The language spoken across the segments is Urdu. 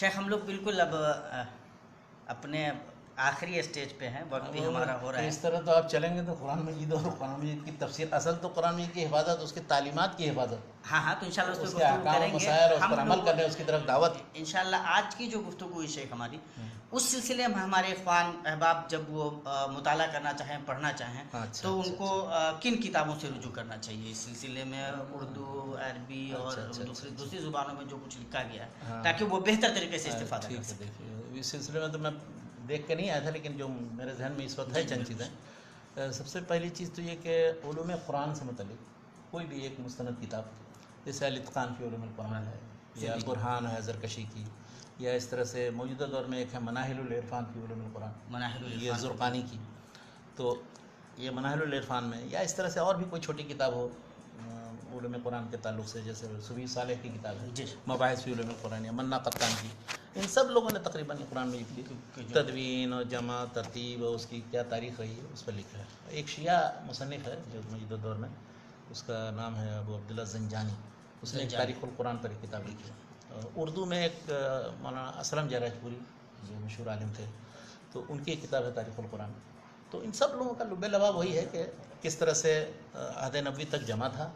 شیخ ہم لوگ بالکل اب اپنے آخری اسٹیج پہ ہیں، وقت بھی ہمارا ہو رہا ہے. اس طرح تو آپ چلیں گے تو قرآن مجید اور قرآن مجید کی تفسیر، اصل تو قرآن مجید کی حفاظت، اس کی تعلیمات کی حفاظت، ہاں تو انشاءاللہ اس اس پہ کے گفتگو احکام کریں و گے. مسائل اور اس پر عمل کرنے، اس کی طرف دعوت. انشاءاللہ آج کی جو گفتگو ہوئی شیخ ہماری، اس سلسلے میں ہمارے اخوان احباب جب وہ مطالعہ کرنا چاہیں، پڑھنا چاہیں، تو ان کو کن کتابوں سے رجوع کرنا چاہیے اس سلسلے میں؟ اردو، عربی اور دوسری زبانوں میں جو کچھ لکھا گیا ہے، تاکہ وہ بہتر طریقے سے استفادہ کر سکیں. دیکھیے اس سلسلے میں تو میں دیکھ کے نہیں آیا تھا، لیکن جو میرے ذہن میں اس وقت ہے چند چیزیں. سب سے پہلی چیز تو یہ کہ علوم قرآن سے متعلق کوئی بھی ایک مستند کتاب، جیسے الاتقان فی علوم القرآن ہے، یا القرآن ہے زرکشی کی، یا اس طرح سے موجودہ دور میں ایک ہے مناہل العرفان فی علوم القرآن، یہ زرقانی کی. تو یہ مناہل العرفان میں، یا اس طرح سے اور بھی کوئی چھوٹی کتاب ہو علوم قرآن کے تعلق سے، جیسے صوفی صالح کی کتاب ہے مباحث فی علوم القرآن، یا منا قطان کی. ان سب لوگوں نے تقریباً قرآن مجید کی تدوین اور جمع ترتیب اور اس کی کیا تاریخ رہی ہے اس پر لکھا ہے. ایک شیعہ مصنف ہے جو موجودہ دور میں، اس کا نام ہے ابو عبداللہ زنجانی، اس نے تاریخ القرآن پر ایک کتاب لکھی ہے. اردو میں ایک مولانا اسلم جراج پوری جو مشہور عالم تھے، تو ان کی ایک کتاب ہے تاریخ القرآن. تو ان سب لوگوں کا لب لباب وہی ہے کہ کس طرح سے عہد نبوی تک جمع تھا،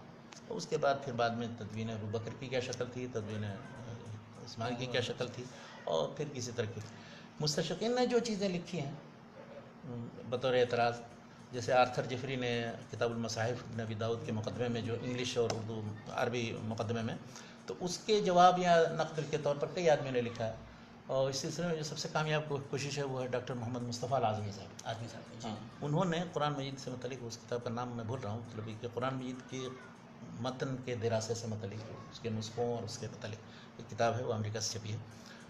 اس کے بعد میں تدوین ابوبکر کی کیا شکل تھی، تدوین عثمان کی کیا شکل تھی، اور پھر کسی طرح کی. مستشرقین نے جو چیزیں لکھی ہیں بطور اعتراض، جیسے آرتھر جیفری نے کتاب المصاحف نبی داؤد کے مقدمے میں، جو انگلش اور اردو عربی مقدمے میں، تو اس کے جواب یا نقد کے طور پر کئی آدمیوں نے لکھا ہے. اور اس سلسلے میں جو سب سے کامیاب کوشش ہے وہ ہے ڈاکٹر محمد مصطفیٰ العظمی صاحب. انہوں نے قرآن مجید سے متعلق، اس کتاب کا نام میں بھول رہا ہوں، مطلب کہ قرآن مجید کے متن کے دراسے سے متعلق، اس کے نسخوں اور اس کے متعلق ایک کتاب ہے، وہ امریکہ سے چھپی ہے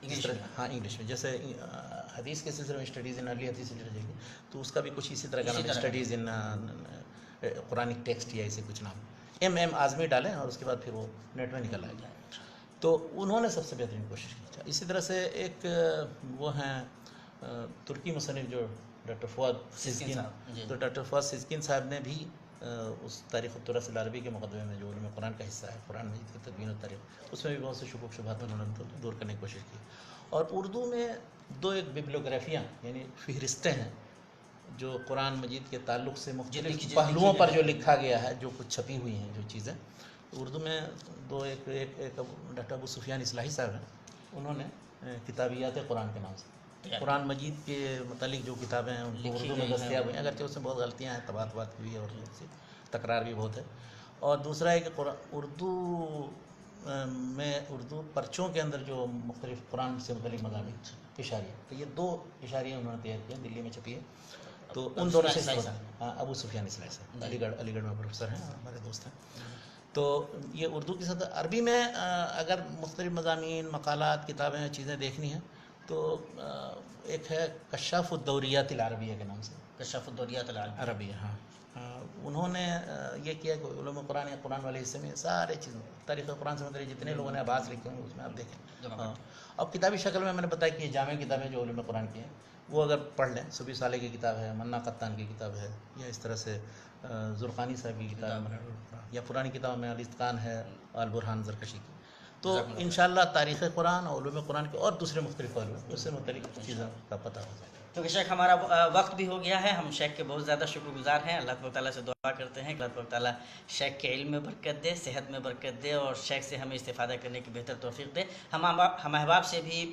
انگلش میں. ہاں انگلش میں. جیسے حدیث کے سلسلے میں اسٹڈیز ان ارلی حدیث لٹریچر کی، تو اس کا بھی کچھ اسی طرح کا نام ہے، اسٹڈیز ان قرآنک ٹیکسٹ یا ایسے کچھ نام. ایم اعظمی ڈالیں اور اس کے بعد پھر وہ نیٹ میں نکل آئے گا. تو انہوں نے سب سے بہترین کوشش کی. اسی طرح سے ایک وہ ہیں ترکی مصنف جو ڈاکٹر فؤاد سیزکین، تو ڈاکٹر فؤاد سیزکین صاحب نے بھی اس تاریخ التراث العربی کے مقدمے میں جو علوم قرآن کا حصہ ہے، قرآن مجید کی تدوین و تاریخ، اس میں بھی بہت سے شکوک شبہات انہوں نے دور کرنے کی کوشش کی. اور اردو میں ایک ببلیوگرافیاں یعنی فہرستیں ہیں جو قرآن مجید کے تعلق سے مختلف پہلوؤں پر جو لکھا گیا ہے، جو کچھ چھپی ہوئی ہیں جو چیزیں اردو میں. ایک ڈاکٹر ابو سفیان اصلاحی صاحب ہیں، انہوں نے کتابیات قرآن کے نام سے قرآن مجید کے متعلق جو کتابیں ہیں ان کو اردو میں دستیاب ہوئی ہیں، اگرچہ اس میں بہت غلطیاں ہیں، تبات کی بھی، اور تکرار بھی بہت ہے. اور دوسرا ہے کہ اردو پرچوں کے اندر جو مختلف قرآن سے متعلق مضامین اشاریہ، تو یہ 2 اشاریہ انہوں نے تیار کیے، دلی میں چھپی ہے. تو ان دونوں سے ابو سفیان اصلاحی صاحب علی گڑھ میں پروفیسر ہیں، ہمارے دوست ہیں. تو یہ اردو کی سطح. عربی میں اگر مختلف مضامین، مقالات، کتابیں، چیزیں دیکھنی ہیں تو ایک ہے کشاف الدوریات العربیہ کے نام سے، کشاف الدوریات العربیہ. ہاں انہوں نے یہ کیا کہ علوم قرآن یا قرآن والے حصے میں سارے چیزیں تاریخ قرآن سے متعلق جتنے لوگوں نے آباس لکھے ہیں اس میں آپ دیکھیں. اب کتابی شکل میں نے بتایا کہ یہ جامع کتابیں جو علوم قرآن کی ہیں وہ اگر پڑھ لیں، صوفی صالح کی کتاب ہے، منا قطان کی کتاب ہے، یا اس طرح سے زرقانی صاحب کی کتاب ہے، یا پرانی کتاب میں الاتقان ہے، البرہان زرکشی کی. تو انشاءاللہ تاریخ قرآن اور علوم قرآن کے اور دوسرے مختلف پہلو اس سے مختلف چیزوں کا پتہ ہو جائے. کیونکہ شیخ ہمارا وقت بھی ہو گیا ہے، ہم شیخ کے بہت زیادہ شکر گزار ہیں. اللہ تبارک تعالیٰ سے دعا کرتے ہیں کہ اللہ تبارک تعالیٰ شیخ کے علم میں برکت دے، صحت میں برکت دے، اور شیخ سے ہمیں استفادہ کرنے کی بہتر توفیق دے. ہم احباب سے بھی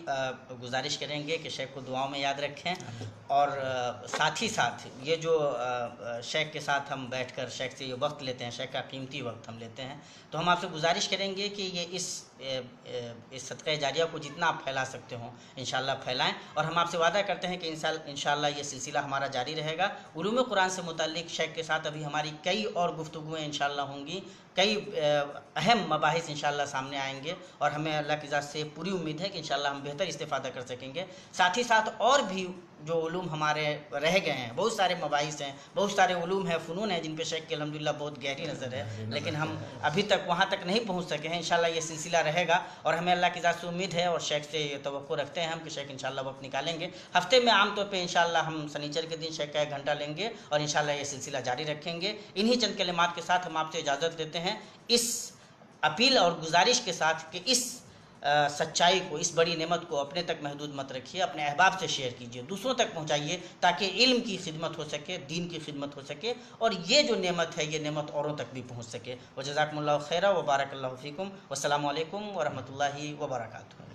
گزارش کریں گے کہ شیخ کو دعاؤں میں یاد رکھیں، اور ساتھ ہی ساتھ یہ جو شیخ کے ساتھ ہم بیٹھ کر شیخ سے یہ وقت لیتے ہیں، شیخ کا قیمتی وقت ہم لیتے ہیں، تو ہم آپ سے گزارش کریں گے کہ یہ اس صدقہ جاریہ کو جتنا آپ پھیلا سکتے ہوں انشاءاللہ پھیلائیں. اور ہم آپ سے وعدہ کرتے ہیں کہ انشاءاللہ یہ سلسلہ ہمارا جاری رہے گا. علوم قرآن سے متعلق شیخ کے ساتھ ابھی ہماری کئی اور گفتگویں انشاءاللہ ہوں گی، کئی اہم مباحث انشاءاللہ سامنے آئیں گے، اور ہمیں اللہ کی ذات سے پوری امید ہے کہ انشاءاللہ ہم بہتر استفادہ کر سکیں گے. ساتھ ہی ساتھ اور بھی جو علوم ہمارے رہ گئے ہیں، بہت سارے مباحث ہیں، بہت سارے علوم ہیں، فنون ہیں، جن پہ شیخ کی الحمدللہ بہت گہری نظر ہے، لیکن ہم ابھی تک وہاں تک نہیں پہنچ سکے ہیں. انشاءاللہ یہ سلسلہ رہے گا، اور ہمیں اللہ کی ذات سے امید ہے اور شیخ سے یہ توقع رکھتے ہیں ہم کہ شیخ انشاءاللہ وقت نکالیں گے. ہفتے میں عام طور پہ انشاءاللہ ہم سنیچر کے دن شیخ کا 1 گھنٹہ لیں گے، اور انشاءاللہ یہ سلسلہ جاری رکھیں گے. انہی چند کلمات کے ساتھ ہم آپ سے اجازت لیتے ہیں، اس اپیل اور گزارش کے ساتھ کہ اس سچائی کو، اس بڑی نعمت کو اپنے تک محدود مت رکھیے، اپنے احباب سے شیئر کیجیے، دوسروں تک پہنچائیے تاکہ علم کی خدمت ہو سکے، دین کی خدمت ہو سکے، اور یہ جو نعمت ہے یہ نعمت اوروں تک بھی پہنچ سکے۔ وجزاکم اللہ خیرا وبارک اللہ فیکم، والسلام علیکم ورحمۃ اللہ وبرکاتہ۔